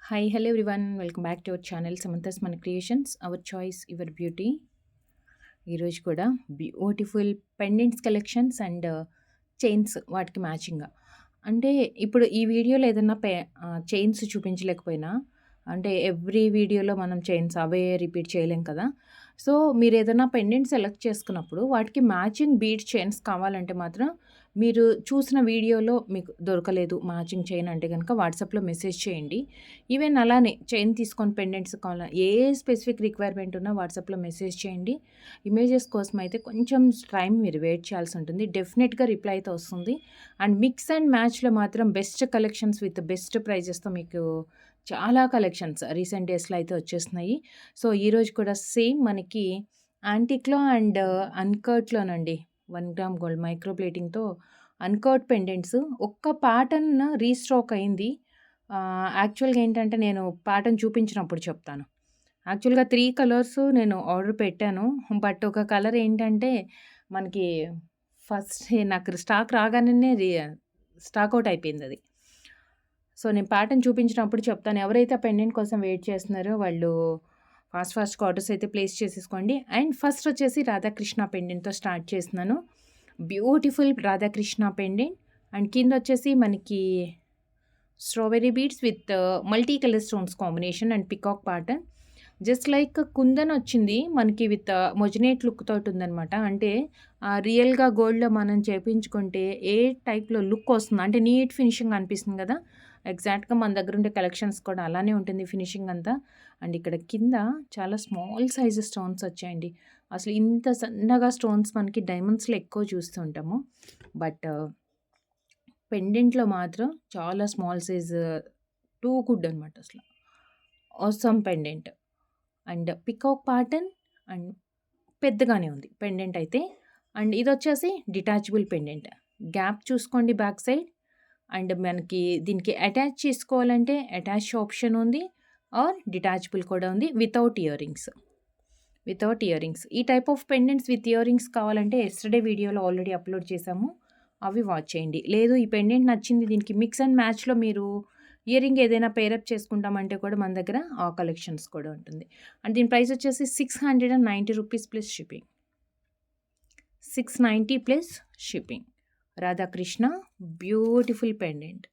Hi hello everyone welcome back to our channel Samanthas Mana creations our choice your beauty. ఈరోజు కూడా beautiful pendants collections and chains వాటికి మ్యాచింగ్గా. అంటే ఇప్పుడు ఈ వీడియోలో ఏదైనా చైన్స్ చూపించలేకపోయినా, అంటే ఎవ్రీ వీడియోలో మనం చైన్స్ అవే రిపీట్ చేయలేం కదా. సో మీరు ఏదైనా పెండెంట్ సెలెక్ట్ చేసుకున్నప్పుడు వాటికి మ్యాచింగ్ బీడ్ చైన్స్ కావాలంటే మాత్రం మీరు చూసిన వీడియోలో మీకు దొరకలేదు మ్యాచింగ్ చైన్ అంటే కనుక వాట్సాప్లో మెసేజ్ చేయండి. ఈవెన్ అలానే చైన్ తీసుకొని పెండెంట్స్ కావాలా ఏ స్పెసిఫిక్ రిక్వైర్మెంట్ ఉన్నా వాట్సాప్లో మెసేజ్ చేయండి. ఇమేజెస్ కోసం అయితే కొంచెం టైం మీరు వెయిట్ చేయాల్సి ఉంటుంది. డెఫినెట్గా రిప్లై అయితే వస్తుంది. అండ్ మిక్స్ అండ్ మ్యాచ్లో మాత్రం బెస్ట్ కలెక్షన్స్ విత్ బెస్ట్ ప్రైజెస్తో మీకు చాలా కలెక్షన్స్ రీసెంట్ డేస్లో అయితే వచ్చేస్తున్నాయి. సో ఈరోజు కూడా సేమ్ మనకి యాంటిక్లో అండ్ అన్కర్ట్లోనండి 1 గ్రామ్ గోల్డ్ మైక్రో ప్లేటింగ్తో అన్కర్ట్ పెండెంట్స్ ఒక్క ప్యాటర్న్ రీస్టాక్ అయింది. యాక్చువల్గా ఏంటంటే నేను ప్యాటర్న్ చూపించినప్పుడు చెప్తాను. యాక్చువల్గా 3 కలర్స్ నేను ఆర్డర్ పెట్టాను. బట్ ఒక కలర్ ఏంటంటే మనకి ఫస్ట్ నాకు స్టాక్ రాగానే స్టాక్ అవుట్ అయిపోయింది అది. సో నేను ప్యాటర్న్ చూపించినప్పుడు చెప్తాను. ఎవరైతే ఆ పెండెంట్ కోసం వెయిట్ చేస్తున్నారో వాళ్ళు ఫాస్ట్‌గా ఆర్డర్స్ అయితే ప్లేస్ చేసేసుకోండి. అండ్ ఫస్ట్ వచ్చేసి రాధాకృష్ణ పెండెంట్‌తో స్టార్ట్ చేస్తున్నాను. బ్యూటిఫుల్ రాధాకృష్ణ పెండెంట్ అండ్ కింద వచ్చేసి మనకి strawberry beads with multi colour stones combination and peacock pattern. Just like kundan వచ్చింది మనకి విత్ మొజినేట్ లుక్ తోటి ఉందనమాట. అంటే రియల్‌గా గోల్డ్‌లో మనం చేపించుకుంటే ఏ టైప్‌లో లుక్ వస్తుందో అంటే నీట్ ఫినిషింగ్ అనిపిస్తుంది కదా. ఎగ్జాక్ట్‌గా మన దగ్గర ఉండే కలెక్షన్స్ కూడా అలానే ఉంటుంది ఫినిషింగ్ అంతా. అండ్ ఇక్కడ కింద చాలా స్మాల్ సైజ్ స్టోన్స్ వచ్చాయండి. అసలు ఇంత సన్నగా స్టోన్స్ మనకి డైమండ్స్‌లో ఎక్కువ చూస్తూ ఉంటాము. బట్ పెండెంట్‌లో మాత్రం చాలా స్మాల్ సైజ్ టూ గుడ్ అనమాట అసలు. Awesome pendant and peacock pattern and పెద్దగానే ఉంది పెండెంట్ అయితే. అండ్ ఇదొచ్చేసి డిటాచబుల్ పెండెంట్. గ్యాప్ చూసుకోండి బ్యాక్ సైడ్. అండ్ మనకి దీనికి అటాచ్ చేసుకోవాలంటే అటాచ్ ఆప్షన్ ఉంది ఆర్ డిటాచబుల్ కూడా ఉంది వితౌట్ ఇయర్ రింగ్స్. ఈ type of pendants with earrings కావాలంటే ఎస్టర్డే వీడియోలో ఆల్రెడీ అప్లోడ్ చేశాము. అవి వాచ్ చేయండి. లేదు ఈ పెండెంట్ నచ్చింది దీనికి మిక్స్ అండ్ మ్యాచ్‌లో మీరు ఇయర్ రింగ్ ఏదైనా పేరప్ చేసుకుంటామంటే కూడా మన దగ్గర ఆ కలెక్షన్స్ కూడా ఉంటుంది. అండ్ దీని ప్రైస్ వచ్చేసి 690 rupees plus shipping. 690 plus shipping. Radhakrishna beautiful pendant.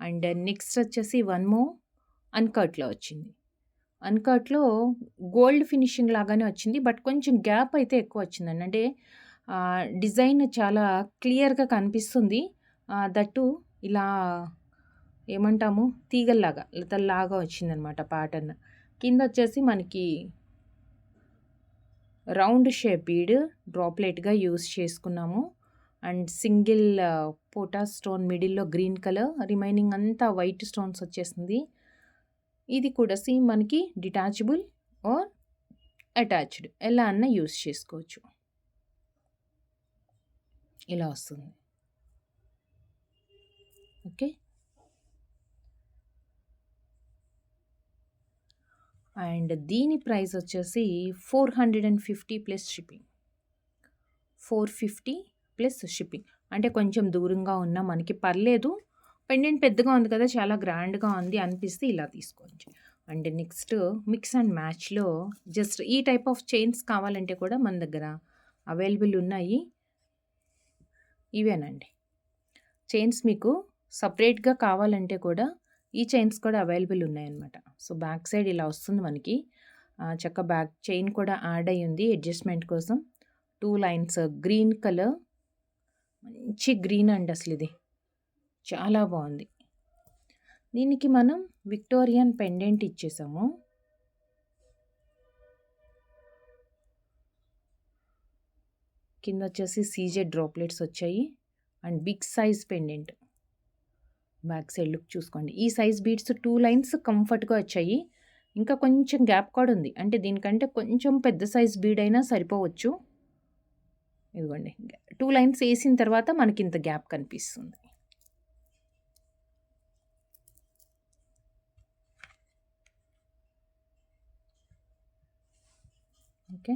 And next వచ్చేసి వన్ మోర్ అన్కట్లో వచ్చింది. అన్కట్లో గోల్డ్ ఫినిషింగ్ లాగానే వచ్చింది. బట్ కొంచెం గ్యాప్ అయితే ఎక్కువ వచ్చిందండి. అంటే డిజైన్ చాలా క్లియర్‌గా కనిపిస్తుంది. దట్టు ఇలా ఏమంటాము తీగల్లాగా లతల్లాగా వచ్చిందనమాట ప్యాటర్న్. కింద వచ్చేసి మనకి రౌండ్ షేప్ బీడ్ డ్రాప్లెట్‌గా యూజ్ చేసుకున్నాము. అండ్ సింగిల్ పోటా స్టోన్ మిడిల్‌లో గ్రీన్ కలర్ రిమైనింగ్ అంతా వైట్ స్టోన్స్ వచ్చేసింది. ఇది కూడా సేమ్ మనకి డిటాచబుల్ ఆర్ అటాచ్డ్ ఎలా అన్నా యూజ్ చేసుకోవచ్చు. ఇలా వస్తుంది. ఓకే. అండ్ దీని ప్రైస్ వచ్చేసి 450 ప్లస్ షిప్పింగ్. 450 plus shipping. అంటే కొంచెం దూరంగా ఉన్నా మనకి పర్లేదు. పెండెంట్ పెద్దగా ఉంది కదా చాలా గ్రాండ్‌గా ఉంది అనిపిస్తే ఇలా తీసుకోవచ్చు. అండ్ నెక్స్ట్ మిక్స్ అండ్ మ్యాచ్‌లో జస్ట్ ఈ టైప్ ఆఫ్ చైన్స్ కావాలంటే కూడా మన దగ్గర అవైలబుల్ ఉన్నాయి. ఇవేనండి. చైన్స్ మీకు సపరేట్‌గా కావాలంటే కూడా ఈ చైన్స్ కూడా అవైలబుల్ ఉన్నాయన్నమాట. సో బ్యాక్ సైడ్ ఇలా వస్తుంది మనకి. చక్క బ్యాక్ చైన్ కూడా యాడ్ అయ్యింది అడ్జస్ట్‌మెంట్ కోసం. 2 లైన్స్ గ్రీన్ కలర్. మంచి గ్రీన్ అండి అసలు ఇది. చాలా బాగుంది. దీనికి మనం విక్టోరియన్ పెండెంట్ ఇచ్చేసాము. కింద వచ్చేసి సీజెడ్ డ్రాప్లెట్స్ వచ్చాయి. And big size pendant. Back side look చూసుకోండి. ఈ సైజ్ బీడ్స్ 2 లైన్స్ కంఫర్ట్‌గా వచ్చాయి. ఇంకా కొంచెం గ్యాప్ కూడా ఉంది. అంటే దీనికంటే కొంచెం పెద్ద సైజ్ బీడ్ అయినా సరిపోవచ్చు. ఇదిగోండి 2 లైన్స్ వేసిన తర్వాత మనకి ఇంత గ్యాప్ కనిపిస్తుంది. ఓకే.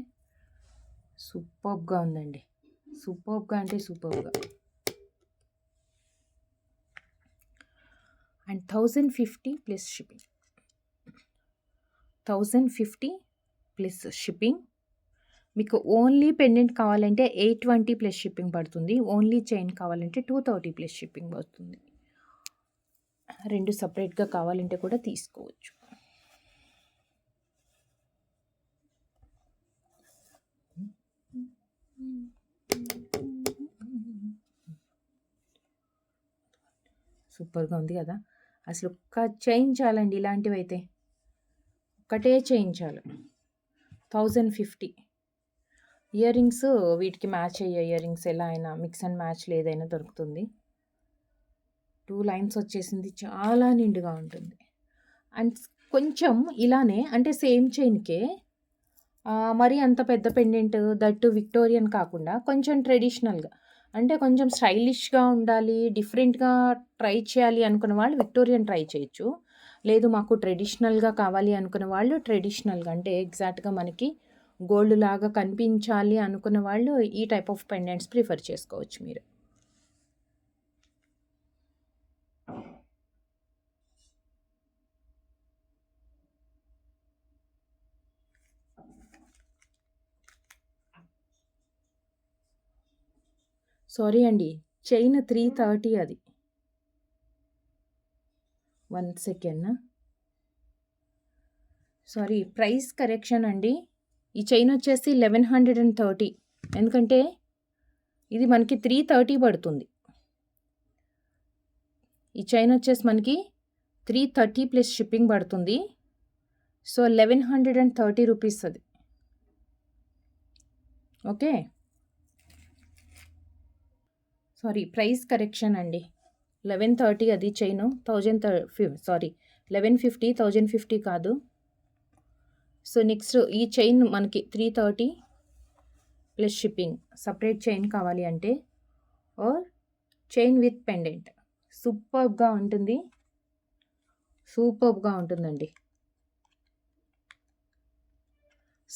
సూపర్బ్‌గా ఉందండి. సూపర్బ్‌గా అంటే సూపర్బ్‌గా. And 1050 plus shipping. 1050 plus shipping. మీకు ఓన్లీ పెండెంట్ కావాలంటే 820 ప్లస్ షిప్పింగ్ పడుతుంది. ఓన్లీ చైన్ కావాలంటే 230 ప్లస్ షిప్పింగ్ పడుతుంది. రెండు సపరేట్గా కావాలంటే కూడా తీసుకోవచ్చు. సూపర్గా ఉంది కదా. అసలు ఒక్క చైన్ చాలండి ఇలాంటివి అయితే, ఒకటే చైన్ చాలు. 1050. ఇయర్ రింగ్స్ వీటికి మ్యాచ్ అయ్యే ఇయర్ రింగ్స్ ఎలా అయినా మిక్స్ అండ్ మ్యాచ్లు ఏదైనా దొరుకుతుంది. 2 లైన్స్ వచ్చేసింది, చాలా నిండుగా ఉంటుంది. అండ్ కొంచెం ఇలానే అంటే సేమ్ చైన్కే మరి అంత పెద్ద పెండెంట్ దట్టు విక్టోరియన్ కాకుండా కొంచెం ట్రెడిషనల్గా అంటే కొంచెం స్టైలిష్గా ఉండాలి, డిఫరెంట్గా ట్రై చేయాలి అనుకున్న వాళ్ళు విక్టోరియన్ ట్రై చేయొచ్చు. లేదు మాకు ట్రెడిషనల్గా కావాలి అనుకున్న వాళ్ళు ట్రెడిషనల్గా అంటే ఎగ్జాక్ట్గా మనకి గోల్డ్ లాగా కనిపించాలి అనుకున్న వాళ్ళు ఈ టైప్ ఆఫ్ పెండెంట్స్ ప్రిఫర్ చేసుకోవచ్చు మీరు. సారీ అండి, చైన్ 330 అది. 1 సెకండ్, సారీ, ప్రైస్ కరెక్షన్ అండి. ఈ చైన్ వచ్చేసి 1130, ఎందుకంటే ఇది మనకి 330 పడుతుంది. ఈ చైన్ వచ్చేసి మనకి 330 ప్లస్ షిప్పింగ్ పడుతుంది. సో 1130 రూపీస్ అది. ఓకే, సారీ, ప్రైస్ కరెక్షన్ అండి. 1130 అది చైన్. 1150, 1050 కాదు. సో నెక్స్ట్ ఈ చైన్ మనకి 330 ప్లస్ షిప్పింగ్. సపరేట్ చైన్ కావాలి అంటే ఆర్ చైన్ విత్ పెండెంట్ సూపర్గా ఉంటుంది, సూపర్గా ఉంటుందండి.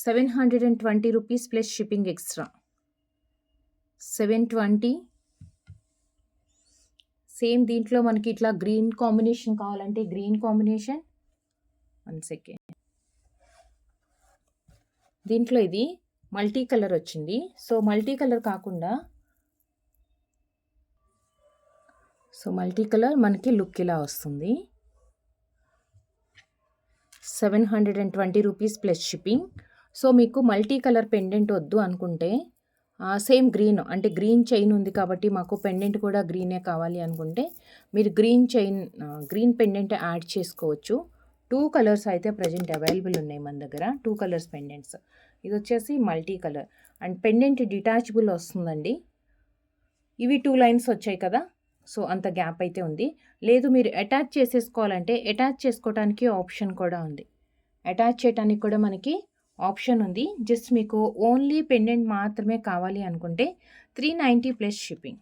720 rupees plus shipping extra. 720. Same దీంట్లో మనకి ఇట్లా గ్రీన్ కాంబినేషన్ కావాలంటే గ్రీన్ కాంబినేషన్. 1 సెకండ్, దీంట్లో ఇది మల్టీ కలర్ వచ్చింది. సో మల్టీ కలర్ కాకుండా మల్టీ కలర్ మనకి లుక్ ఇలా వస్తుంది. 720 రూపీస్ ప్లస్ షిప్పింగ్. సో మీకు మల్టీ కలర్ పెండెంట్ వద్దు అనుకుంటే సేమ్ గ్రీన్ అంటే గ్రీన్ చైన్ ఉంది కాబట్టి మాకు పెండెంట్ కూడా గ్రీనే కావాలి అనుకుంటే మీరు గ్రీన్ పెండెంట్ యాడ్ చేసుకోవచ్చు. 2 కలర్స్ అయితే ప్రజెంట్ అవైలబుల్ ఉన్నాయి మన దగ్గర, 2 కలర్స్ పెండెంట్స్. ఇది వచ్చేసి multi colour and pendant detachable వస్తుందండి. ఇవి 2 లైన్స్ వచ్చాయి కదా, సో అంత గ్యాప్ అయితే ఉంది. లేదు మీరు అటాచ్ చేసేసుకోవాలంటే అటాచ్ చేసుకోవడానికి ఆప్షన్ కూడా ఉంది. అటాచ్ చేయడానికి కూడా మనకి ఆప్షన్ ఉంది. జస్ట్ మీకు ఓన్లీ పెండెంట్ మాత్రమే కావాలి అనుకుంటే 390 plus shipping.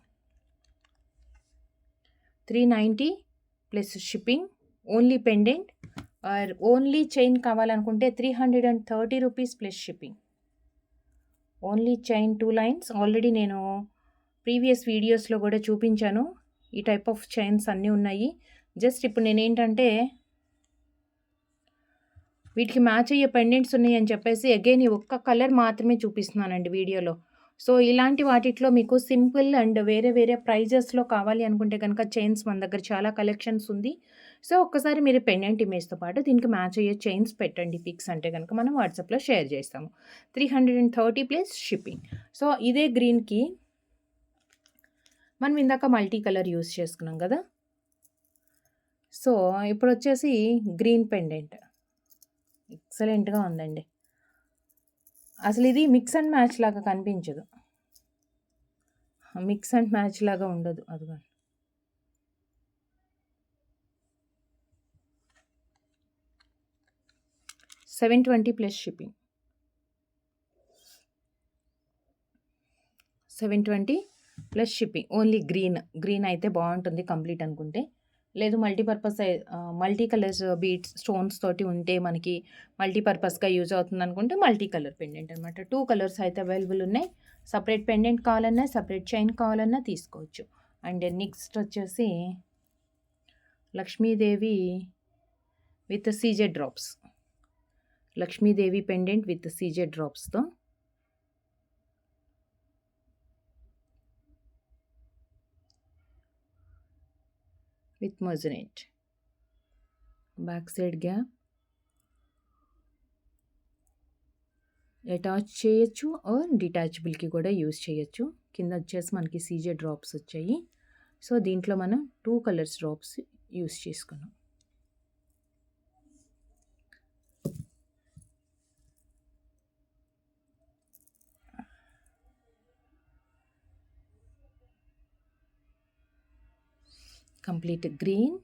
390 plus shipping only pendant. Or only chain కావాలనుకుంటే 330 rupees plus shipping. Only chain 2 lines already నేను ప్రీవియస్ వీడియోస్లో కూడా చూపించాను. ఈ టైప్ ఆఫ్ చైన్స్ అన్నీ ఉన్నాయి. జస్ట్ ఇప్పుడు నేనేంటంటే వీటికి మ్యాచ్ అయ్యే పెండెంట్స్ ఉన్నాయి అని చెప్పేసి అగైన్ ఈ ఒక్క కలర్ మాత్రమే చూపిస్తున్నానండి వీడియోలో. సో ఇలాంటి వాటిలో మీకు సింపుల్ అండ్ వేరే వేరే ప్రైజెస్లో కావాలి అనుకుంటే కనుక చైన్స్ మన దగ్గర చాలా కలెక్షన్స్ ఉంది. సో ఒక్కసారి మీరు పెండెంట్ ఇమేజ్తో పాటు దీనికి మ్యాచ్ అయ్యే చైన్స్ పెట్టండి పిక్స్ అంటే కనుక మనం వాట్సాప్లో షేర్ చేస్తాము. 330 ప్లస్ షిప్పింగ్. సో ఇదే గ్రీన్కి మనం ఇందాక మల్టీ కలర్ యూస్ చేసుకున్నాం కదా. సో ఇప్పుడు వచ్చేసి గ్రీన్ పెండెంట్ ఎక్సలెంట్గా ఉందండి. అసలు ఇది మిక్స్ అండ్ మ్యాచ్ లాగా కనిపించదు, మిక్స్ అండ్ మ్యాచ్ లాగా ఉండదు. అదిగా 720 plus shipping. 720 plus shipping. Only green అయితే బాగుంటుంది కంప్లీట్ అనుకుంటే. లేదు multipurpose multi colours beads stones తోటి ఉంటే మనకి మల్టీపర్పస్గా యూజ్ అవుతుంది అనుకుంటే మల్టీ కలర్ పెండెంట్ అనమాట. 2 కలర్స్ అయితే అవైలబుల్ ఉన్నాయి. సపరేట్ పెండెంట్ కావాలన్నా సపరేట్ చైన్ కావాలన్నా తీసుకోవచ్చు. అండ్ నెక్స్ట్ వచ్చేసి Lakshmi Devi with CZ drops. Lakshmi Devi pendant with CZ డ్రాప్స్తో. With moissanite. Back side gap. Attach చేయొచ్చు ఆర్ డిటాచబుల్కి కూడా యూస్ చేయొచ్చు. కింద వచ్చేసి మనకి సీజెడ్ డ్రాప్స్ వచ్చాయి. సో దీంట్లో మనం 2 కలర్స్ డ్రాప్స్ యూస్ చేసుకున్నాం. Complete green,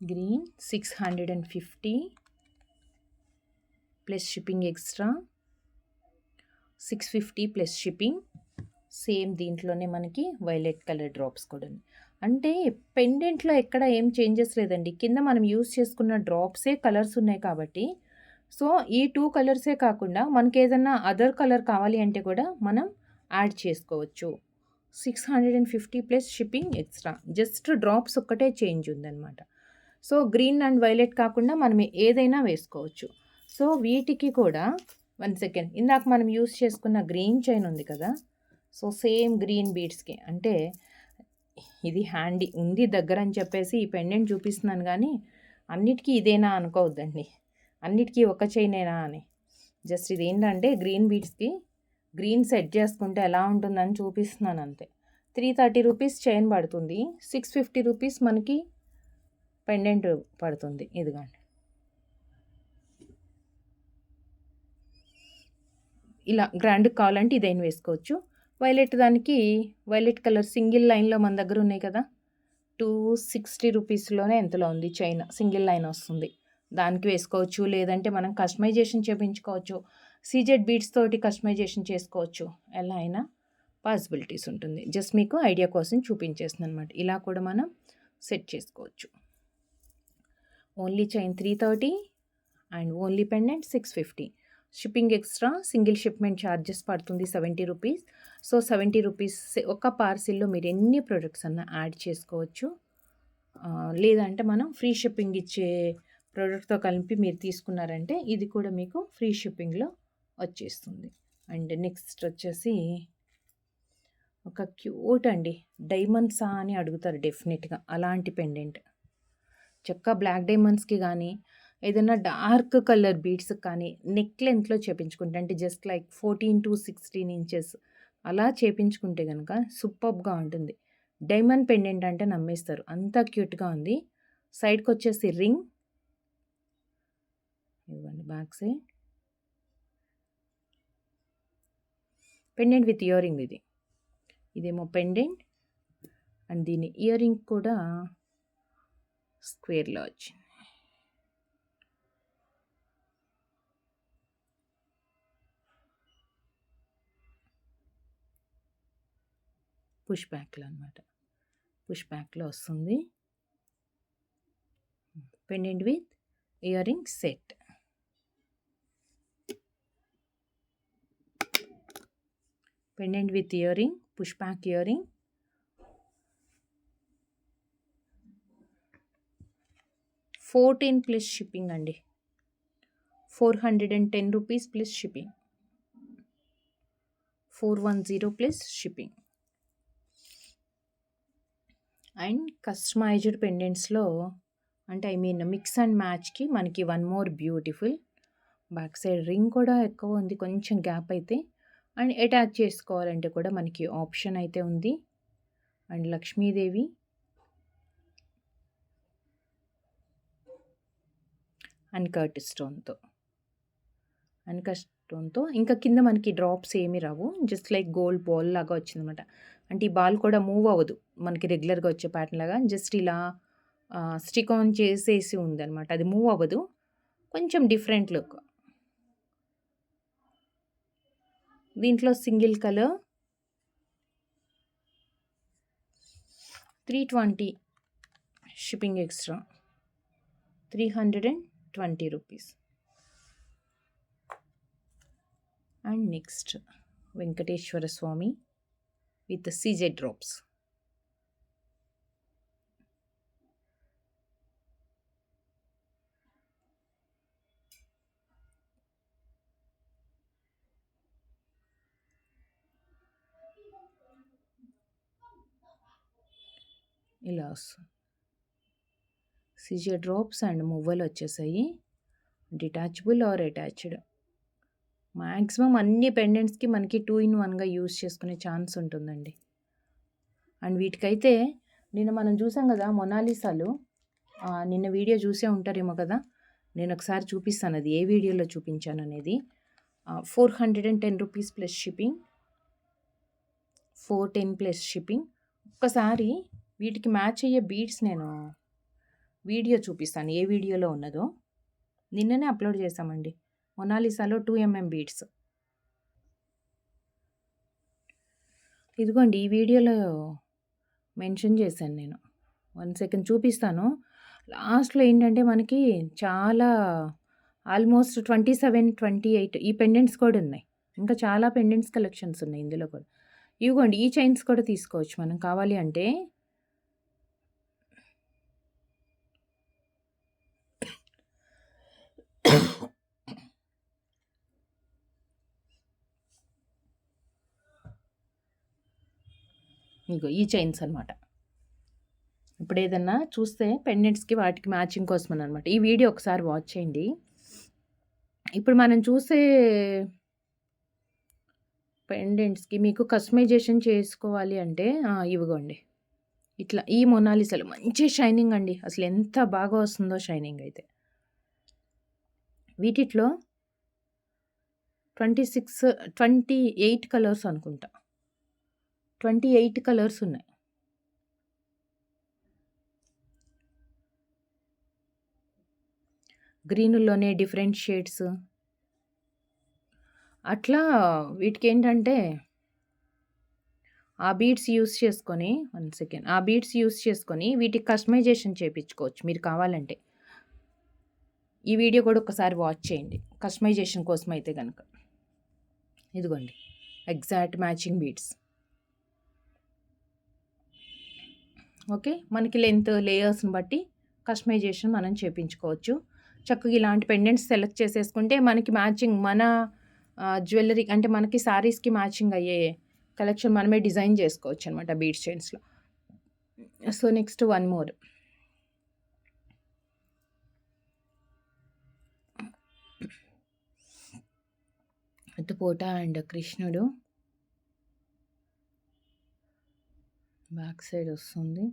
green 650 plus shipping extra, 650 plus shipping. Same దీంట్లోనే మనకి వైలెట్ కలర్ డ్రాప్స్ కూడా ఉంది. అంటే పెండెంట్లో ఎక్కడ ఏం చేంజెస్ లేదండి. కింద మనం యూస్ చేసుకున్న డ్రాప్సే కలర్స్ ఉన్నాయి కాబట్టి, సో ఈ 2 కలర్సే కాకుండా మనకి ఏదన్నా అదర్ కలర్ కావాలి అంటే కూడా మనం యాడ్ చేసుకోవచ్చు. 650 plus shipping extra. Just drops ఒక్కటే చేంజ్ ఉందన్నమాట. సో గ్రీన్ అండ్ వైలెట్ కాకుండా మనం ఏదైనా వేసుకోవచ్చు. సో వీటికి కూడా 1 సెకండ్, ఇందాక మనం యూస్ చేసుకున్న గ్రీన్ చైన్ ఉంది కదా, సో సేమ్ గ్రీన్ బీడ్స్కి, అంటే ఇది హ్యాండీ ఉంది దగ్గర అని చెప్పేసి ఈ పెండెంట్ చూపిస్తున్నాను కానీ అన్నిటికీ ఇదేనా అనుకోవద్దండి, అన్నిటికీ ఒక చైనేనా అని. జస్ట్ ఇది ఏంటంటే గ్రీన్ బీడ్స్కి గ్రీన్ సెట్ చేసుకుంటే ఎలా ఉంటుందని చూపిస్తున్నాను అంతే. 330 రూపీస్ చైన్ పడుతుంది, 650 రూపీస్ మనకి పెండెంట్ పడుతుంది. ఇదిగోండి, ఇలా గ్రాండ్ కావాలంటే ఇదైనా వేసుకోవచ్చు. వైలెట్ దానికి వైలెట్ కలర్ సింగిల్ లైన్లో మన దగ్గర ఉన్నాయి కదా, 260 రూపీస్లోనే ఎంతలో ఉంది చైన్, సింగిల్ లైన్ వస్తుంది, దానికి వేసుకోవచ్చు. లేదంటే మనం కస్టమైజేషన్ చేయించుకోవచ్చు, సీజెడ్ బీడ్స్ తోటి కస్టమైజేషన్ చేసుకోవచ్చు. ఎలా అయినా పాసిబిలిటీస్ ఉంటుంది. జస్ట్ మీకు ఐడియా కోసం చూపించేస్తుంది అనమాట. ఇలా కూడా మనం సెట్ చేసుకోవచ్చు. Only chain 330 and only pendant 650. Shipping extra, single shipment charges పడుతుంది 70 రూపీస్. సో 70 రూపీస్ ఒక పార్సిల్లో మీరు ఎన్ని ప్రొడక్ట్స్ అన్నా యాడ్ చేసుకోవచ్చు. లేదంటే మనం ఫ్రీ షిప్పింగ్ ఇచ్చే ప్రోడక్ట్తో కలిపి మీరు తీసుకున్నారంటే ఇది కూడా మీకు ఫ్రీ షిప్పింగ్లో వచ్చేస్తుంది. అండ్ నెక్స్ట్ వచ్చేసి ఒక క్యూట్ అండి, డైమండ్సా అని అడుగుతారు డెఫినెట్గా, అలాంటి పెండెంట్. చక్క బ్లాక్ డైమండ్స్కి కానీ ఏదైనా డార్క్ కలర్ బీడ్స్ కానీ నెక్ లెంత్లో చేపించుకుంటే, అంటే జస్ట్ లైక్ 14 to 16 ఇంచెస్ అలా చేపించుకుంటే కనుక సూపర్గా ఉంటుంది. డైమండ్ పెండెంట్ అంటే నమ్మేస్తారు, అంత క్యూట్గా ఉంది. సైడ్కి వచ్చేసి రింగ్, ఇవ్వండి back side pendant with earring. ఇదేమో పెండెంట్ అండ్ దీని ఇయర్ రింగ్ కూడా స్క్వేర్లో వచ్చింది. పుష్ బ్యాక్లో అనమాట, పుష్ బ్యాక్లో వస్తుంది. Pendant with earring set. Pendant with earring, push back earring. 14 plus shipping అండి, 410 rupees plus shipping, 410 plus shipping. And customised పెండెంట్స్లో అంటే మిక్స్ అండ్ మ్యాచ్కి మనకి one more beautiful back side ring కూడా ఎక్కువ ఉంది, కొంచెం గ్యాప్ అయితే. అండ్ అటాచ్ చేసుకోవాలంటే కూడా మనకి ఆప్షన్ అయితే ఉంది. అండ్ లక్ష్మీదేవి అన్కట్ స్టోన్తో, ఇంకా కింద మనకి డ్రాప్స్ ఏమీ రావు, జస్ట్ లైక్ గోల్డ్ బాల్ లాగా వచ్చిందనమాట. అంటే ఈ బాల్ కూడా మూవ్ అవ్వదు మనకి రెగ్యులర్గా వచ్చే ప్యాటర్న్ లాగా, జస్ట్ ఇలా స్టిక్ ఆన్ చేసేసి ఉందన్నమాట, అది మూవ్ అవ్వదు. కొంచెం డిఫరెంట్ లుక్. దీంట్లో single colour 320 shipping extra, 320 rupees. And next Venkateswara Swamy with CZ drops. ఇలా వస్తుంది. సీజర్ డ్రాప్స్ అండ్ మువ్వలు వచ్చేసాయి. Detachable are attached. మ్యాక్సిమం అన్ని పెండెంట్స్కి మనకి 2-in-1గా యూజ్ చేసుకునే ఛాన్స్ ఉంటుందండి. అండ్ వీటికైతే నిన్న మనం చూసాం కదా మొనాలిసాలు, నిన్న వీడియో చూసే ఉంటారేమో కదా. నేను ఒకసారి చూపిస్తాను అది ఏ వీడియోలో చూపించాను అనేది. 410 rupees plus shipping, 410 plus shipping. ఒక్కసారి వీటికి మ్యాచ్ అయ్యే బీడ్స్ నేను వీడియో చూపిస్తాను, ఏ వీడియోలో ఉన్నదో. నిన్ననే అప్లోడ్ చేశామండి మొనాలిసాలో 2mm బీడ్స్. ఇదిగోండి ఈ వీడియోలో మెన్షన్ చేశాను నేను. 1 సెకండ్ చూపిస్తాను. లాస్ట్లో ఏంటంటే మనకి చాలా ఆల్మోస్ట్ 27, 28 ఈ పెండెంట్స్ కూడా ఉన్నాయి. ఇంకా చాలా పెండెంట్స్ కలెక్షన్స్ ఉన్నాయి ఇందులో కూడా. ఇదిగోండి ఈ చైన్స్ కూడా తీసుకోవచ్చు మనం కావాలి అంటే. ఇగో ఈ చైన్స్ అనమాట. ఇప్పుడు ఏదన్నా చూస్తే పెండెంట్స్కి వాటికి మ్యాచింగ్ కోసం అనమాట. ఈ వీడియో ఒకసారి వాచ్ చేయండి. ఇప్పుడు మనం చూసే పెండెంట్స్కి మీకు కస్టమైజేషన్ చేసుకోవాలి అంటే ఇవిగోండి ఇట్లా ఈ మొనాలిసాలు మంచి షైనింగ్ అండి. అసలు ఎంత బాగా వస్తుందో షైనింగ్ అయితే. వీటిలో 28 కలర్స్ అనుకుంటా. 28 కలర్స్ ఉన్నాయి. గ్రీనుల్లోనే డిఫరెంట్ షేడ్స్ అట్లా. వీటికి ఏంటంటే ఆ బీడ్స్ యూస్ చేసుకొని 1 సెకండ్ ఆ బీడ్స్ యూస్ చేసుకొని వీటికి కస్టమైజేషన్ చేయించుకోవచ్చు మీరు కావాలంటే. ఈ వీడియో కూడా ఒకసారి వాచ్ చేయండి కస్టమైజేషన్ కోసం అయితే కనుక. ఇదిగోండి ఎగ్జాక్ట్ మ్యాచింగ్ బీడ్స్. ఓకే, మనకి లెంత్ లేయర్స్ని బట్టి కస్టమైజేషన్ మనం చేయించుకోవచ్చు. చక్కగా ఇలాంటి పెండెంట్స్ సెలెక్ట్ చేసేసుకుంటే మనకి మ్యాచింగ్ మన జ్యువెలరీ అంటే మనకి శారీస్కి మ్యాచింగ్ అయ్యే కలెక్షన్ మనమే డిజైన్ చేసుకోవచ్చు అనమాట బీడ్స్ చైన్స్లో. So next one more. పోట అండ్ కృష్ణుడు బ్యాక్ సైడ్ వస్తుంది.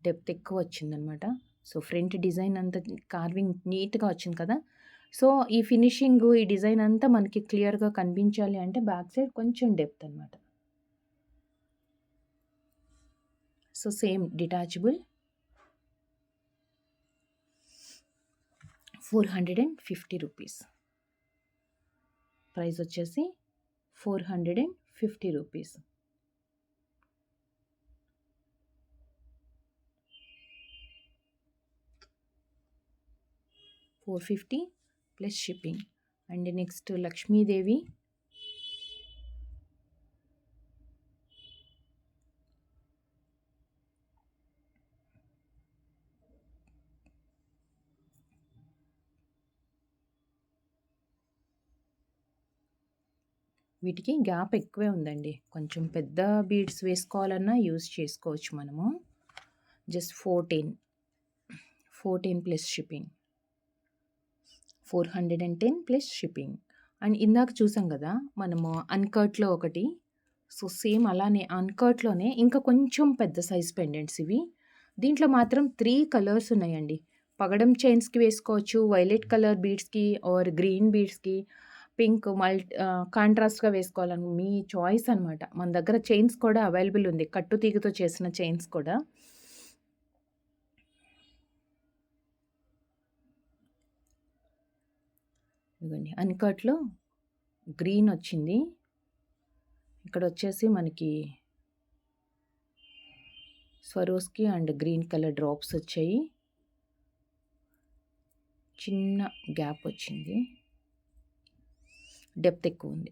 డెప్త్ ఎక్కువ వచ్చిందనమాట. సో ఫ్రంట్ డిజైన్ అంతా కార్వింగ్ నీట్గా వచ్చింది కదా. సో ఈ ఫినిషింగ్ ఈ డిజైన్ అంతా మనకి క్లియర్గా కనిపించాలి అంటే బ్యాక్ సైడ్ కొంచెం డెప్త్ అనమాట. So same detachable 450 rupees. Price వచ్చేసి 450 rupees. 450 plus shipping. And next Lakshmidevi. వీటికి గ్యాప్ ఎక్కువే ఉందండి. కొంచెం పెద్ద బీడ్స్ వేసుకోవాలన్నా యూజ్ చేసుకోవచ్చు మనము. Just 14 plus shipping. 410 plus shipping. And ఇందాక చూసాం కదా మనము అన్కర్ట్లో ఒకటి. సో సేమ్ అలానే అన్కర్ట్లోనే ఇంకా కొంచెం పెద్ద సైజ్ పెండెంట్స్ ఇవి. దీంట్లో మాత్రం 3 కలర్స్ ఉన్నాయండి. పగడం చైన్స్కి వేసుకోవచ్చు, వైలెట్ కలర్ బీడ్స్కి ఆర్ గ్రీన్ బీడ్స్కి, పింక్ కాంట్రాస్ట్గా వేసుకోవాలని మీ చాయిస్ అనమాట. మన దగ్గర చైన్స్ కూడా అవైలబుల్ ఉంది, కట్టు తీగతో చేసిన చైన్స్ కూడా. ఇదిగోండి అన్కట్లో గ్రీన్ వచ్చింది. ఇక్కడ వచ్చేసి మనకి Swarovski and green colour drops వచ్చాయి. చిన్న గ్యాప్ వచ్చింది. డెప్త్ ఎక్కువ ఉంది.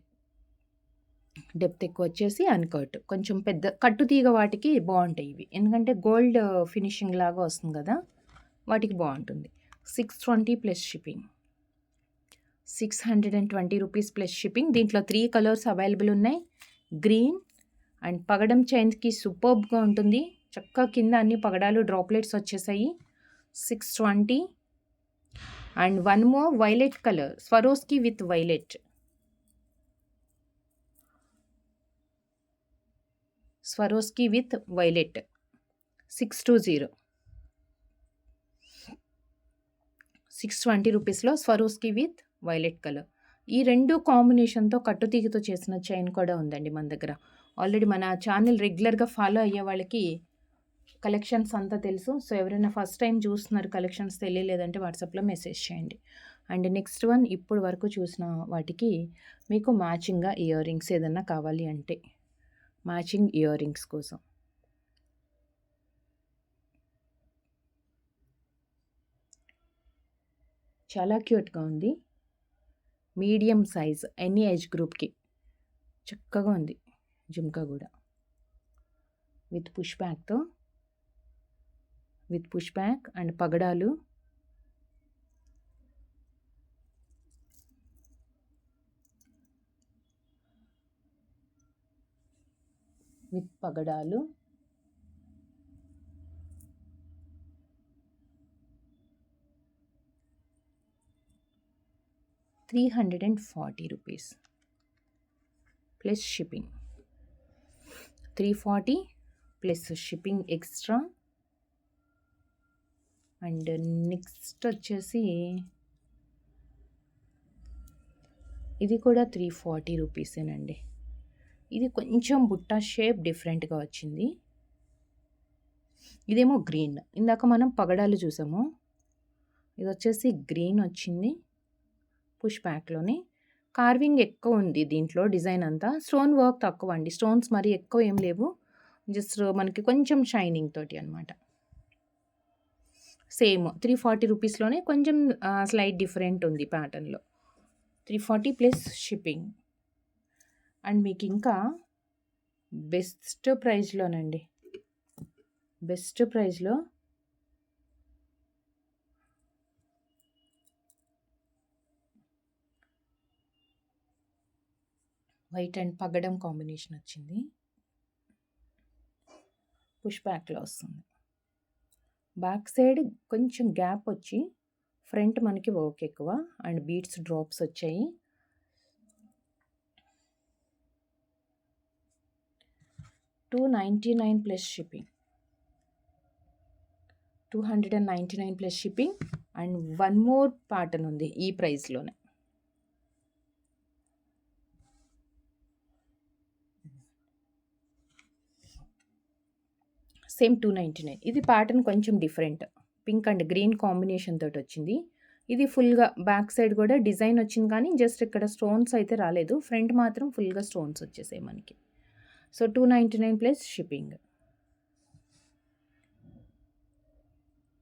డెప్త్ ఎక్కువ వచ్చేసి అన్కట్. కొంచెం పెద్ద కట్టు తీగ వాటికి బాగుంటాయి ఇవి, ఎందుకంటే గోల్డ్ ఫినిషింగ్ లాగా వస్తుంది కదా, వాటికి బాగుంటుంది. 620 plus shipping. 620 rupees plus shipping. దీంట్లో 3 కలర్స్ అవైలబుల్ ఉన్నాయి. గ్రీన్ అండ్ పగడం చైన్కి సూపర్బ్గా ఉంటుంది. చక్కగా కింద అన్ని పగడాలు డ్రాప్లెట్స్ వచ్చేసాయి. 620. And one more violet colour, Swarovski with violet. Swarovski with violet 620. 620 రూపీస్లో స్వరోస్కి విత్ వైలెట్ కలర్. ఈ రెండు కాంబినేషన్తో కట్టుతీగతో చేసిన చైన్ కూడా ఉందండి మన దగ్గర. ఆల్రెడీ మన ఛానల్ రెగ్యులర్గా ఫాలో అయ్యే వాళ్ళకి కలెక్షన్స్ అంతా తెలుసు. సో ఎవరైనా ఫస్ట్ టైం చూస్తున్నారు, కలెక్షన్స్ తెలియలేదంటే వాట్సాప్లో మెసేజ్ చేయండి. అండ్ నెక్స్ట్ వన్, ఇప్పుడు వరకు చూసిన వాటికి మీకు మ్యాచింగ్గా ఇయర్ రింగ్స్ ఏదన్నా కావాలి అంటే మ్యాచింగ్ ఇయర్ రింగ్స్ కోసం చాలా క్యూట్గా ఉంది. మీడియం సైజ్, ఎనీ ఏజ్ గ్రూప్కి చక్కగా ఉంది. జుమ్కా కూడా విత్ పుష్ బ్యాక్తో, విత్ పుష్ బ్యాక్ అండ్ పగడాలు. విత్ పగడాలు. ₹340 plus shipping. 340 plus shipping extra. And next వచ్చేసి ఇది కూడా ₹340 ఇది కొంచెం బుట్ట షేప్ డిఫరెంట్గా వచ్చింది. ఇదేమో గ్రీన్, ఇందాక మనం పగడాలు చూసాము. ఇది వచ్చేసి గ్రీన్ వచ్చింది. పుష్ బ్యాక్లోనే కార్వింగ్ ఎక్కువ ఉంది దీంట్లో. డిజైన్ అంతా స్టోన్ వర్క్ తక్కువ అండి. స్టోన్స్ మరి ఎక్కువ ఏం లేవు, జస్ట్ మనకి కొంచెం షైనింగ్ తోటి అనమాట. సేమ్ ₹340లోనే కొంచెం స్లైట్ డిఫరెంట్ ఉంది ప్యాటర్న్లో. 340 ప్లస్ షిప్పింగ్. అండ్ మీకు ఇంకా బెస్ట్ ప్రైస్లోనండి, బెస్ట్ ప్రైస్లో వైట్ అండ్ పగడం కాంబినేషన్ వచ్చింది. పుష్ బ్యాక్లో వస్తుంది. బ్యాక్ సైడ్ కొంచెం గ్యాప్ వచ్చి ఫ్రంట్ మనకి వర్క్ ఎక్కువ అండ్ బీడ్స్ డ్రాప్స్ వచ్చాయి. $299 plus shipping. 299 plus shipping. And one more pattern ఉంది ఈ ప్రైస్లోనే. సేమ్ 299. ఇది ప్యాటర్న్ కొంచెం different, pink and green combination తోటి వచ్చింది. ఇది ఫుల్గా బ్యాక్ సైడ్ కూడా డిజైన్ వచ్చింది, కానీ జస్ట్ ఇక్కడ స్టోన్స్ అయితే రాలేదు. ఫ్రంట్ మాత్రం ఫుల్గా స్టోన్స్ వచ్చేసాయి మనకి. So 299 plus shipping.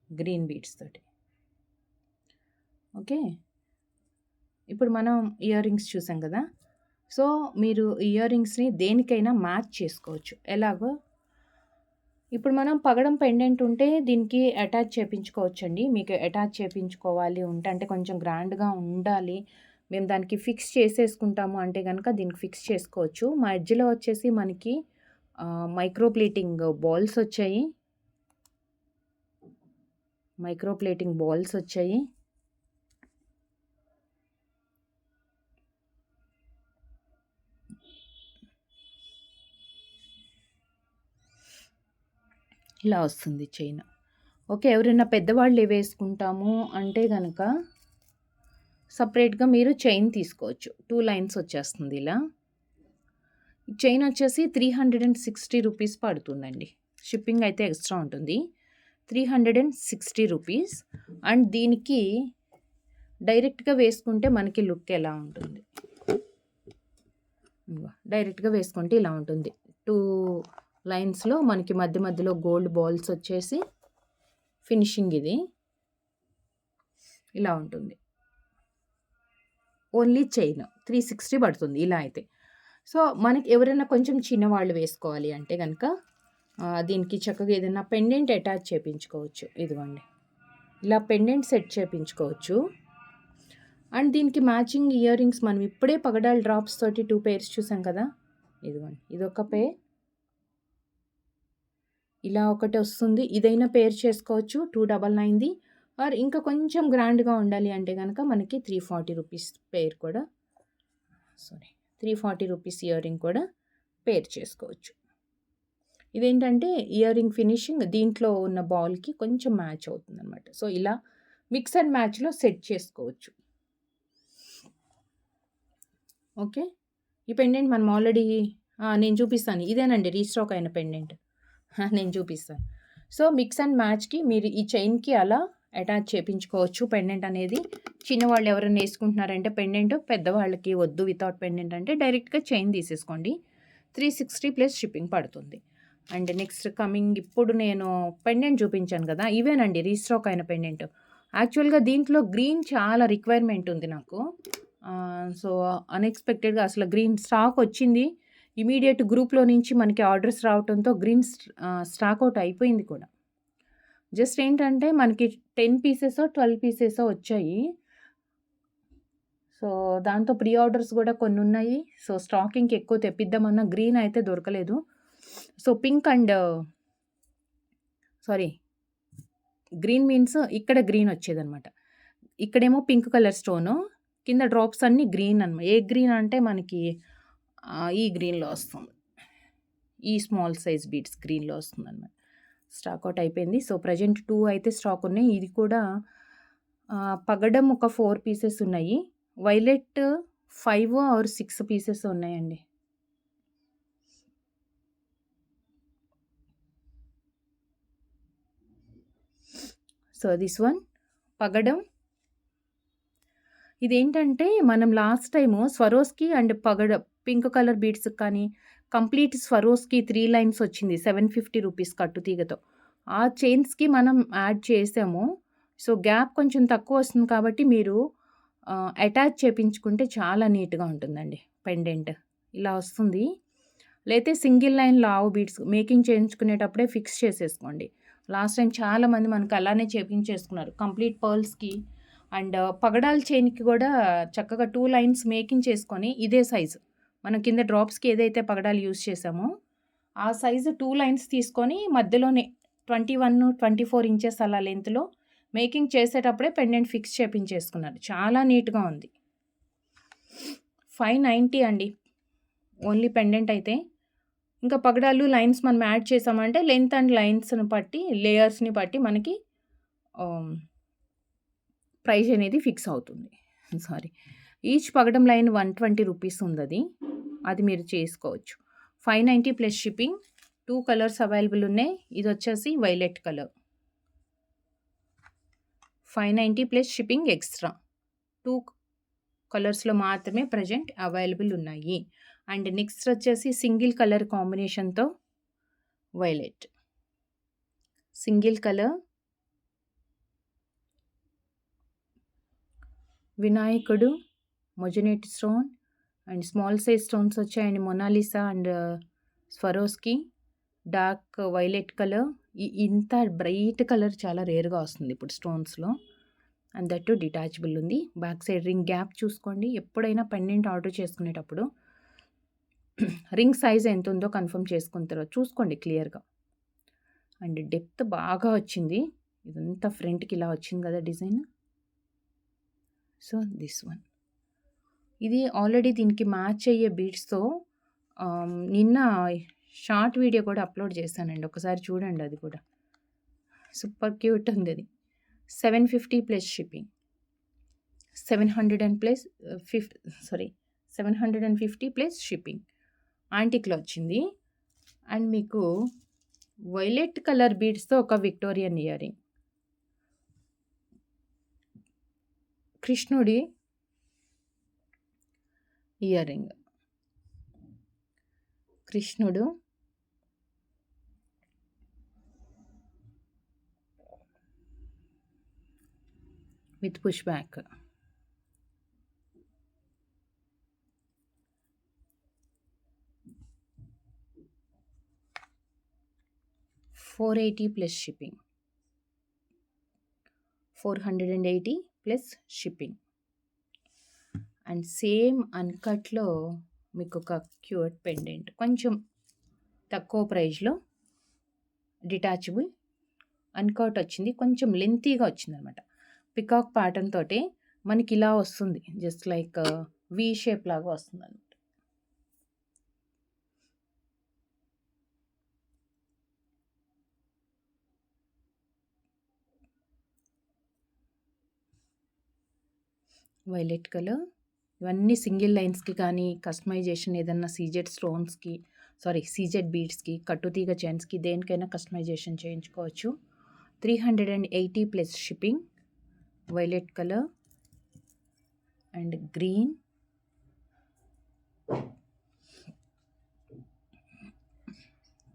Green beads తోటి. ఓకే, ఇప్పుడు మనం ఇయర్ రింగ్స్ చూసాం కదా. సో మీరు ఇయర్ రింగ్స్ని దేనికైనా మ్యాచ్ చేసుకోవచ్చు. ఎలాగో ఇప్పుడు మనం పగడం పెండెంట్ ఉంటే దీనికి అటాచ్ చేయించుకోవచ్చండి. మీకు అటాచ్ చేయించుకోవాలి ఉంటే, అంటే కొంచెం గ్రాండ్గా ఉండాలి, మేము దానికి ఫిక్స్ చేసేసుకుంటాము అంటే కనుక దీనికి ఫిక్స్ చేసుకోవచ్చు. మా ఎడ్జ్లో వచ్చేసి మనకి మైక్రో ప్లేటింగ్ బాల్స్ వచ్చాయి. మైక్రో ప్లేటింగ్ బాల్స్ వచ్చాయి. ఇలా వస్తుంది చైన్. ఓకే, ఎవరైనా పెద్దవాళ్ళు వేసుకుంటాము అంటే కనుక సపరేట్గా మీరు చైన్ తీసుకోవచ్చు. 2 లైన్స్ వచ్చేస్తుంది ఇలా. చైన్ వచ్చేసి ₹360 పడుతుందండి. షిప్పింగ్ అయితే ఎక్స్ట్రా ఉంటుంది. ₹360. అండ్ దీనికి డైరెక్ట్గా వేసుకుంటే మనకి లుక్ ఎలా ఉంటుంది, డైరెక్ట్గా వేసుకుంటే ఇలా ఉంటుంది. 2 లైన్స్లో మనకి మధ్య మధ్యలో గోల్డ్ బాల్స్ వచ్చేసి ఫినిషింగ్ ఇది ఇలా ఉంటుంది. ఓన్లీ చైన్ 360 పడుతుంది ఇలా అయితే. సో మనకి ఎవరైనా కొంచెం చిన్నవాళ్ళు వేసుకోవాలి అంటే కనుక దీనికి చక్కగా ఏదైనా పెండెంట్ అటాచ్ చేయించుకోవచ్చు. ఇదిగోండి, ఇలా పెండెంట్ సెట్ చేయించుకోవచ్చు. అండ్ దీనికి మ్యాచింగ్ ఇయర్ రింగ్స్ మనం ఇప్పుడే పగడాల్ డ్రాప్స్ తోటి 2 pairs చూసాం కదా. ఇదిగోండి, ఇదొక పేర్, ఇలా ఒకటి వస్తుంది. ఇదైనా పేర్ చేసుకోవచ్చు 299ది. ఆర్ ఇంకా కొంచెం గ్రాండ్‌గా ఉండాలి అంటే గనక మనకి 340 రూపీస్ పేర్ కూడా 340 రూపీస్ ఇయర్ రింగ్ కూడా పేర్ చేసుకోవచ్చు. ఇదేంటంటే ఇయర్ రింగ్ ఫినిషింగ్ దీంట్లో ఉన్న బాల్‌కి కొంచెం మ్యాచ్ అవుతుందనమాట. సో, ఇలా మిక్స్ అండ్ మ్యాచ్‌లో సెట్ చేసుకోవచ్చు. ఓకే. ఈ పెండెంట్ మనం ఆల్రెడీ నేను చూపిస్తాను. ఇదేనండి రీస్టాక్ అయిన పెండెంట్. నేను చూపిస్తాను. సో, మిక్స్ అండ్ మ్యాచ్‌కి మీరు ఈ చైన్‌కి అలా అటాచ్ చేపించుకోవచ్చు పెండెంట్ అనేది. చిన్నవాళ్ళు ఎవరైనా వేసుకుంటున్నారంటే పెండెంట్, పెద్దవాళ్ళకి వద్దు వితౌట్ పెండెంట్ అంటే డైరెక్ట్‌గా చైన్ తీసేసుకోండి. 360 ప్లస్ షిప్పింగ్ పడుతుంది. అండ్ నెక్స్ట్ కమింగ్ ఇప్పుడు నేను పెండెంట్ చూపించాను కదా! ఇవేనండి రీస్టాక్ అయిన పెండెంట్. యాక్చువల్‌గా దీంట్లో గ్రీన్ చాలా రిక్వైర్మెంట్ ఉంది నాకు. సో, అన్‌ఎక్స్‌పెక్టెడ్‌గా అసలు గ్రీన్ స్టాక్ వచ్చింది. ఇమీడియేట్ గ్రూప్‌లో నుంచి మనకి ఆర్డర్స్ రావటంతో గ్రీన్ స్టాక్ అవుట్ అయిపోయింది కూడా. జస్ట్ ఏంటంటే మనకి 10 పీసెసో, 12 పీసెసో వచ్చాయి. సో, దాంతో ప్రీ ఆర్డర్స్ కూడా కొన్నున్నాయి. సో, స్టాకింగ్‌కి ఎక్కువ తెప్పిద్దామన్నా గ్రీన్ అయితే దొరకలేదు. So, pink and green means ఇక్కడ గ్రీన్ వచ్చేదనమాట. ఇక్కడేమో పింక్ కలర్ స్టోను. కింద డ్రాప్స్ అన్నీ గ్రీన్ అనమాట. ఏ గ్రీన్ అంటే మనకి ఈ గ్రీన్‌లో వస్తుంది. ఈ స్మాల్ సైజ్ బీడ్స్ గ్రీన్‌లో వస్తుందనమాట. స్టాక్ అవుట్ అయిపోయింది. సో, ప్రెజెంట్ 2 అయితే స్టాక్ ఉన్నాయి. ఇది కూడా పగడం ఒక 4 పీసెస్ ఉన్నాయి. వైలెట్ 5 ఆర్ 6 పీసెస్ ఉన్నాయండి. సో, దిస్ వన్ పగడం. ఇదేంటంటే మనం లాస్ట్ టైము స్వరోస్‌కి అండ్ పింక్ కలర్ బీడ్స్‌కి కానీ కంప్లీట్ స్వరోస్‌కి 3 లైన్స్ వచ్చింది. 750 రూపీస్ కట్టుతీగతో. ఆ చైన్స్‌కి మనం యాడ్ చేసాము. సో, గ్యాప్ కొంచెం తక్కువ వస్తుంది కాబట్టి మీరు అటాచ్ చేపించుకుంటే చాలా నీట్‌గా ఉంటుందండి పెండెంట్. ఇలా వస్తుంది. లేతే సింగిల్ లైన్ లావు బీడ్స్ మేకింగ్ చేయించుకునేటప్పుడే ఫిక్స్ చేసేసుకోండి. లాస్ట్ టైం చాలామంది మనకు అలానే చేపించేసుకున్నారు. కంప్లీట్ పర్ల్స్‌కి అండ్ పగడాల చైన్‌కి కూడా చక్కగా 2 లైన్స్ మేకింగ్ చేసుకొని ఇదే సైజు మనం కింద డ్రాప్స్‌కి ఏదైతే పగడాలు యూజ్ చేసామో ఆ సైజు 2 లైన్స్ తీసుకొని మధ్యలోనే 21, 24 ఇంచెస్ అలా లెంత్‌లో మేకింగ్ చేసేటప్పుడే పెండెంట్ ఫిక్స్ చేపించేసుకున్నారు. చాలా నీట్‌గా ఉంది. 590 అండి. ఓన్లీ పెండెంట్ అయితే. ఇంకా పగడాలు లైన్స్ మనం యాడ్ చేసామంటే లెంత్ అండ్ లైన్స్‌ని బట్టి లేయర్స్‌ని బట్టి మనకి ప్రైస్ అనేది ఫిక్స్ అవుతుంది. ఈచ్ పగడం లైన్ 120 రూపీస్ ఉందది. అది మీరు చేసుకోవచ్చు. 590 ప్లస్ షిప్పింగ్. 2 కలర్స్ అవైలబుల్ ఉన్నాయి. ఇదొచ్చేసి violet colour. 590 plus shipping extra. 2 కలర్స్‌లో మాత్రమే ప్రెజెంట్ అవైలబుల్ ఉన్నాయి. అండ్ నెక్స్ట్ వచ్చేసి సింగిల్ కలర్ కాంబినేషన్‌తో వైలెట్. సింగిల్ కలర్ వినాయకుడు, moissanite stone and small size stones వచ్చాయండి. Monalisa and Swarovski dark violet colour. ఇంత బ్రైట్ కలర్ చాలా రేర్‌గా వస్తుంది ఇప్పుడు స్టోన్స్‌లో. అండ్ దట్ టు డిటాచబుల్ ఉంది. బ్యాక్ సైడ్ రింగ్ గ్యాప్ చూసుకోండి. ఎప్పుడైనా పెండెంట్ ఆర్డర్ చేసుకునేటప్పుడు రింగ్ సైజ్ ఎంత ఉందో కన్ఫర్మ్ చేసుకున్న తర్వాత చూసుకోండి క్లియర్‌గా. అండ్ డెప్త్ బాగా వచ్చింది. ఇదంతా ఫ్రంట్‌కి ఇలా వచ్చింది కదా డిజైన్. So, this one. ఇది ఆల్రెడీ దీనికి మ్యాచ్ అయ్యే బీడ్స్‌తో నిన్న షార్ట్ వీడియో కూడా అప్లోడ్ చేశానండి. ఒకసారి చూడండి అది కూడా. సూపర్ క్యూట్ ఉంది అది. 750 ప్లస్ షిప్పింగ్. 750 plus shipping. యాంటిక్‌లో వచ్చింది. అండ్ మీకు వైలెట్ కలర్ బీడ్స్‌తో ఒక విక్టోరియన్ ఇయర్ రింగ్. కృష్ణుడి ఇయర్ రింగ్. కృష్ణుడు with push back. $480 plus shipping. 480 plus shipping. And same అన్కట్లో మీకు ఒక క్యూట్ పెండెంట్ కొంచెం తక్కువ ప్రైస్లో డిటాచబుల్ అన్కట్ వచ్చింది, కొంచెం లెంతీగా వచ్చిందనమాట. పికాక్ ప్యాటర్న్ తోటి మనకి ఇలా వస్తుంది, జస్ట్ లైక్ వి షేప్ లాగా వస్తుంది అనమాట. Violet colour. ఇవన్నీ సింగిల్ లైన్స్కి కానీ కస్టమైజేషన్ ఏదన్నా సీజెడ్ బీడ్స్కి, కట్టుతీగ చైన్స్కి దేనికైనా కస్టమైజేషన్ చేయించుకోవచ్చు. 380 plus shipping. Violet colour and green,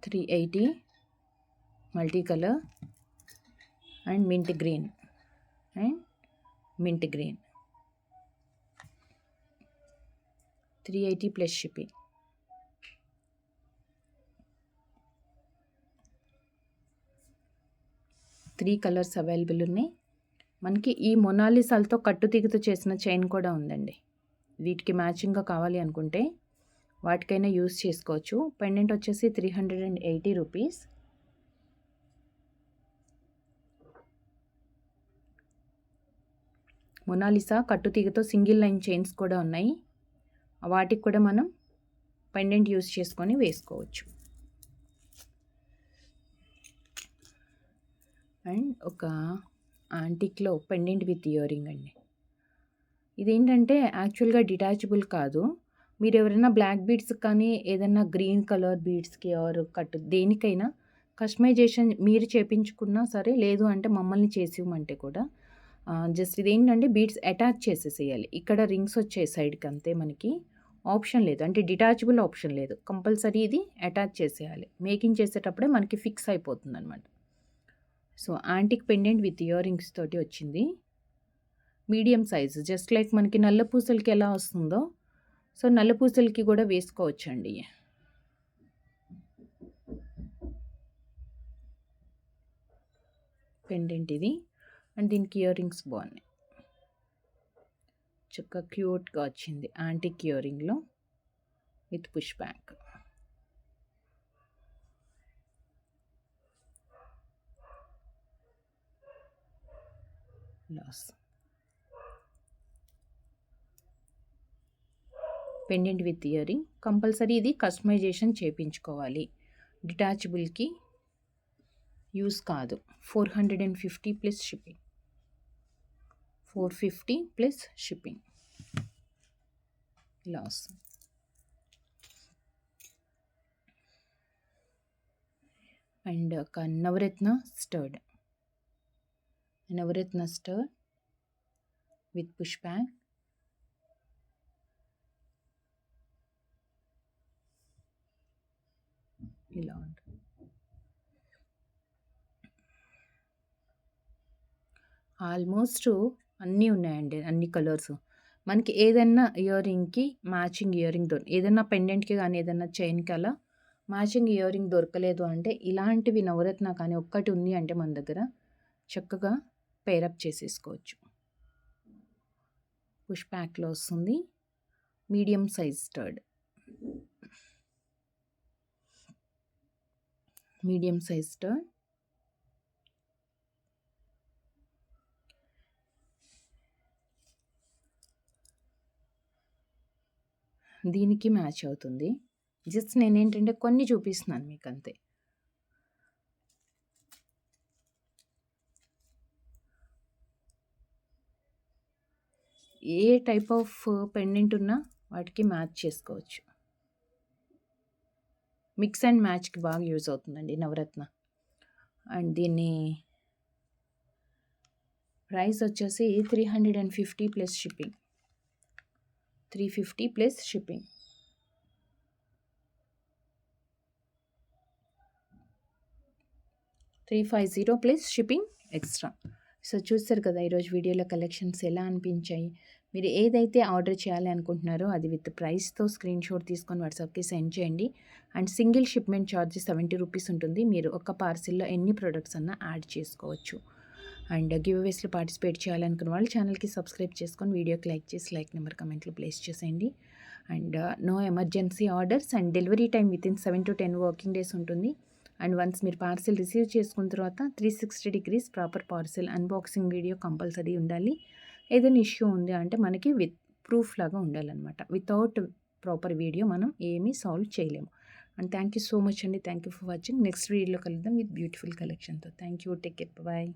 380 multi colour and mint green 380 plus shipping. Three colours available ఉన్నాయి మనకి. ఈ మొనాలిసాలతో కట్టుతీగతో చేసిన చైన్ కూడా ఉందండి. వీటికి మ్యాచింగ్గా కావాలి అనుకుంటే వాటికైనా యూస్ చేసుకోవచ్చు. పెండెంట్ వచ్చేసి 380 రూపీస్. మొనాలిసా కట్టుతీగతో సింగిల్ లైన్ చైన్స్ కూడా ఉన్నాయి, వాటికి కూడా మనం పెండెంట్ యూస్ చేసుకొని వేసుకోవచ్చు. అండ్ ఒక యాంటిక్లో పెండెంట్ విత్ ఇయర్ రింగ్ అండి. ఇదేంటంటే యాక్చువల్గా డిటాచబుల్ కాదు. మీరు ఎవరైనా బ్లాక్ బీడ్స్ కానీ ఏదైనా గ్రీన్ కలర్ బీడ్స్కి ఆర్ దేనికైనా కస్టమైజేషన్ మీరు చేయించుకున్నా సరే, లేదు అంటే మమ్మల్ని చేసి ఇవ్వమంటే కూడా జస్ట్ ఇదేంటంటే బీడ్స్ అటాచ్ చేసేసేయాలి. ఇక్కడ రింగ్స్ వచ్చే సైడ్కి అంతే, మనకి ఆప్షన్ లేదు, అంటే డిటాచబుల్ ఆప్షన్ లేదు. కంపల్సరీ ఇది అటాచ్ చేసేయాలి. మేకింగ్ చేసేటప్పుడే మనకి ఫిక్స్ అయిపోతుంది అనమాట. So antique pendant with ear rings తోటి వచ్చింది. మీడియం సైజు, జస్ట్ లైక్ మనకి నల్ల పూసలకి ఎలా వస్తుందో సో నల్ల పూసలకి కూడా వేసుకోవచ్చండి. పెండెంట్ ఇది, అండ్ దీనికి ఇయర్ రింగ్స్ బాగున్నాయి, చక్కగా క్యూట్గా వచ్చింది. యాంటిక్ ఇయర్ రింగ్లో విత్ పుష్ బ్యాక్. లాస్ pendant with earring. Compulsory ఇది కస్టమైజేషన్ చేయించుకోవాలి, డిటాచబుల్కి యూస్ కాదు. 450 ప్లస్ షిప్పింగ్. 450 plus shipping. లాస్. అండ్ ఒక navaratna stud with push back. ఇలా ఉంటుంది. ఆల్మోస్ట్ అన్నీ ఉన్నాయండి, అన్ని కలర్స్. మనకి ఏదైనా ఇయర్ రింగ్కి మ్యాచింగ్ ఇయర్ రింగ్ ఏదైనా పెండెంట్కి కానీ ఏదైనా చైన్కి అలా మ్యాచింగ్ ఇయర్ రింగ్ దొరకలేదు అంటే ఇలాంటివి నవరత్న కానీ ఒక్కటి ఉంది అంటే మన దగ్గర చక్కగా పేరప్ చేసేసుకోవచ్చు. పుష్ బ్యాక్లో వస్తుంది. Medium size స్టర్డ్. దీనికి మ్యాచ్ అవుతుంది. జస్ట్ నేనేంటంటే కొన్ని చూపిస్తున్నాను మీకు అంతే. ఏ టైప్ ఆఫ్ పెండెంట్ ఉన్నా వాటికి మ్యాచ్ చేసుకోవచ్చు. మిక్స్ అండ్ మ్యాచ్కి బాగా యూజ్ అవుతుందండి నవరత్న. అండ్ దీన్ని ప్రైస్ వచ్చేసి 350 plus shipping. 350 plus shipping. $350 plus shipping extra. So చూస్తారు కదా ఈరోజు వీడియోలో కలెక్షన్స్ ఎలా అనిపించాయి. మీరు ఏదైతే ఆర్డర్ చేయాలి అనుకుంటున్నారో అది విత్ ప్రైస్తో స్క్రీన్ షాట్ తీసుకొని వాట్సాప్కి సెండ్ చేయండి. And single shipment charge 70 rupees ఉంటుంది. మీరు ఒక పార్సిల్లో ఎన్ని ప్రొడక్ట్స్ అన్నా యాడ్ చేసుకోవచ్చు. అండ్ గివ్ అవేస్లో పార్టిసిపేట్ చేయాలనుకున్న వాళ్ళు ఛానల్కి సబ్స్క్రైబ్ చేసుకొని వీడియోకి లైక్ చేసి లైక్ నెంబర్ కమెంట్లో ప్లేస్ చేసేయండి. And no emergency orders and delivery time within 7 to 10 working days ఉంటుంది. అండ్ వన్స్ మీరు పార్సిల్ రిసీవ్ చేసుకున్న తర్వాత 360 degrees proper parcel unboxing video compulsory ఉండాలి. ఏదైనా ఇష్యూ ఉంది అంటే మనకి విత్ ప్రూఫ్ లాగా ఉండాలన్నమాట. వితౌట్ ప్రాపర్ వీడియో మనం ఏమీ సాల్వ్ చేయలేము. And thank you so much అండి. Thank you for watching. Next వీడియోలో కలుద్దాం విత్ బ్యూటిఫుల్ కలెక్షన్తో. Thank you. Take care. Bye.